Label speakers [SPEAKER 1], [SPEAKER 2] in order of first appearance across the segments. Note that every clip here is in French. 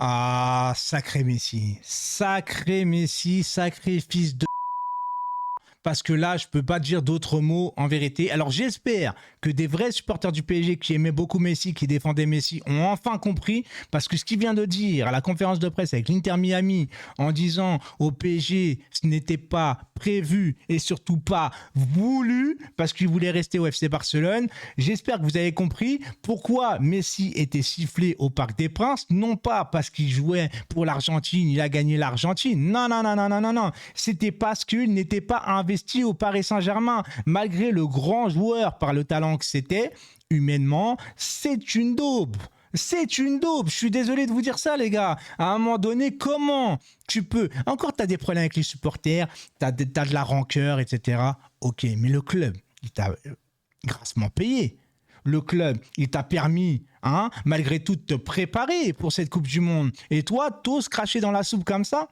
[SPEAKER 1] Ah, sacré Messi. Sacré Messi, sacré fils de... Parce que là, je peux pas dire d'autres mots en vérité. Alors j'espère que des vrais supporters du PSG qui aimaient beaucoup Messi, qui défendaient Messi, ont enfin compris. Parce que ce qu'il vient de dire à la conférence de presse avec l'Inter Miami, en disant au PSG, ce n'était pas prévu et surtout pas voulu, parce qu'il voulait rester au FC Barcelone. J'espère que vous avez compris pourquoi Messi était sifflé au Parc des Princes. Non pas parce qu'il jouait pour l'Argentine, il a gagné l'Argentine. Non, non, non, non, non, non, non. C'était parce qu'il n'était pas investi au Paris Saint-Germain, malgré le grand joueur par le talent que c'était. Humainement, c'est une daube. C'est une daube. Je suis désolé de vous dire ça, les gars. À un moment donné, comment tu peux... Encore, tu as des problèmes avec les supporters, tu as de la rancœur, etc. Ok, mais le club, il t'a grassement payé. Le club, il t'a permis, hein, malgré tout, de te préparer pour cette Coupe du Monde. Et toi, t'oses cracher dans la soupe comme ça?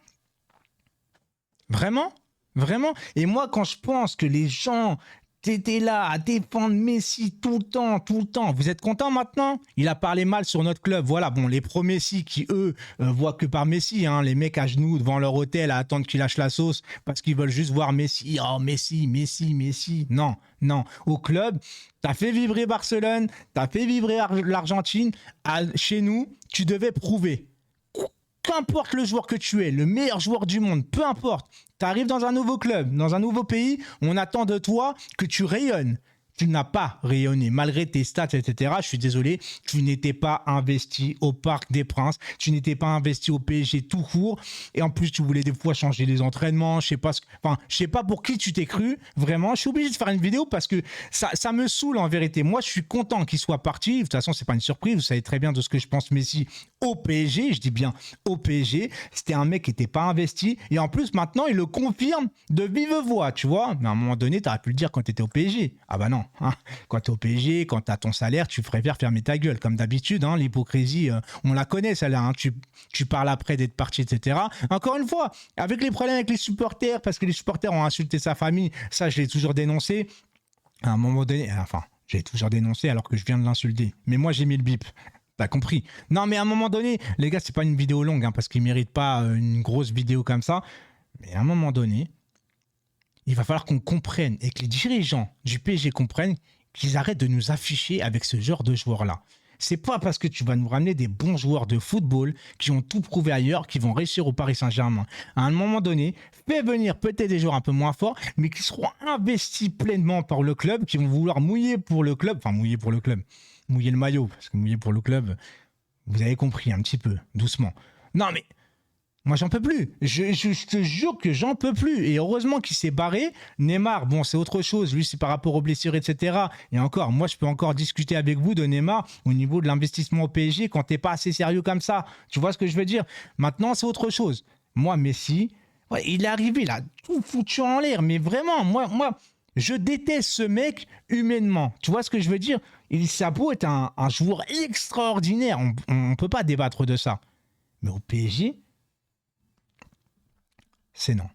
[SPEAKER 1] Vraiment? Vraiment? Et moi, quand je pense que les gens étaient là à défendre Messi tout le temps, vous êtes contents maintenant? Il a parlé mal sur notre club. Voilà, bon, les pro-Messi qui, eux, voient que par Messi, hein, les mecs à genoux devant leur hôtel à attendre qu'il lâche la sauce parce qu'ils veulent juste voir Messi. Oh, Messi, Messi, Messi. Non, non. Au club, t'as fait vibrer Barcelone, t'as fait vibrer l'Argentine. Chez nous, tu devais prouver. Qu'importe le joueur que tu es, le meilleur joueur du monde, peu importe, tu arrives dans un nouveau club, dans un nouveau pays, on attend de toi que tu rayonnes. Tu n'as pas rayonné, malgré tes stats, etc. Je suis désolé, tu n'étais pas investi au Parc des Princes, tu n'étais pas investi au PSG tout court, et en plus tu voulais des fois changer les entraînements, je sais pas, je sais pas pour qui tu t'es cru, vraiment, je suis obligé de faire une vidéo parce que ça me saoule en vérité. Moi, je suis content qu'il soit parti, de toute façon, c'est pas une surprise, vous savez très bien de ce que je pense Messi au PSG, je dis bien au PSG, c'était un mec qui n'était pas investi, et en plus, maintenant, il le confirme de vive voix, tu vois, mais à un moment donné, tu aurais pu le dire quand tu étais au PSG. Ah bah non. Hein. Quand tu es au PSG, quand tu as ton salaire, tu préfères fermer ta gueule. Comme d'habitude, hein, l'hypocrisie, on la connaît celle-là. Hein. Tu parles après d'être parti, etc. Encore une fois, avec les problèmes avec les supporters, parce que les supporters ont insulté sa famille, ça je l'ai toujours dénoncé. À un moment donné, enfin, j'ai toujours dénoncé alors que je viens de l'insulter. Mais moi j'ai mis le bip. T'as compris? Non mais à un moment donné, les gars, c'est pas une vidéo longue, hein, parce qu'ils méritent pas une grosse vidéo comme ça. Mais à un moment donné, il va falloir qu'on comprenne et que les dirigeants du PSG comprennent qu'ils arrêtent de nous afficher avec ce genre de joueurs-là. C'est pas parce que tu vas nous ramener des bons joueurs de football qui ont tout prouvé ailleurs, qui vont réussir au Paris Saint-Germain. À un moment donné, fais venir peut-être des joueurs un peu moins forts, mais qui seront investis pleinement par le club, qui vont vouloir mouiller pour le club, enfin mouiller pour le club, mouiller le maillot, parce que mouiller pour le club, vous avez compris un petit peu, doucement. Non mais... moi, j'en peux plus. Je te jure que j'en peux plus. Et heureusement qu'il s'est barré. Neymar, bon, c'est autre chose. Lui, c'est par rapport aux blessures, etc. Et encore, moi, je peux encore discuter avec vous de Neymar au niveau de l'investissement au PSG quand t'es pas assez sérieux comme ça. Tu vois ce que je veux dire? Maintenant, c'est autre chose. Moi, Messi, ouais, il est arrivé là, tout foutu en l'air. Mais vraiment, moi, je déteste ce mec humainement. Tu vois ce que je veux dire? Ça peut être un joueur extraordinaire. On peut pas débattre de ça. Mais au PSG... c'est non.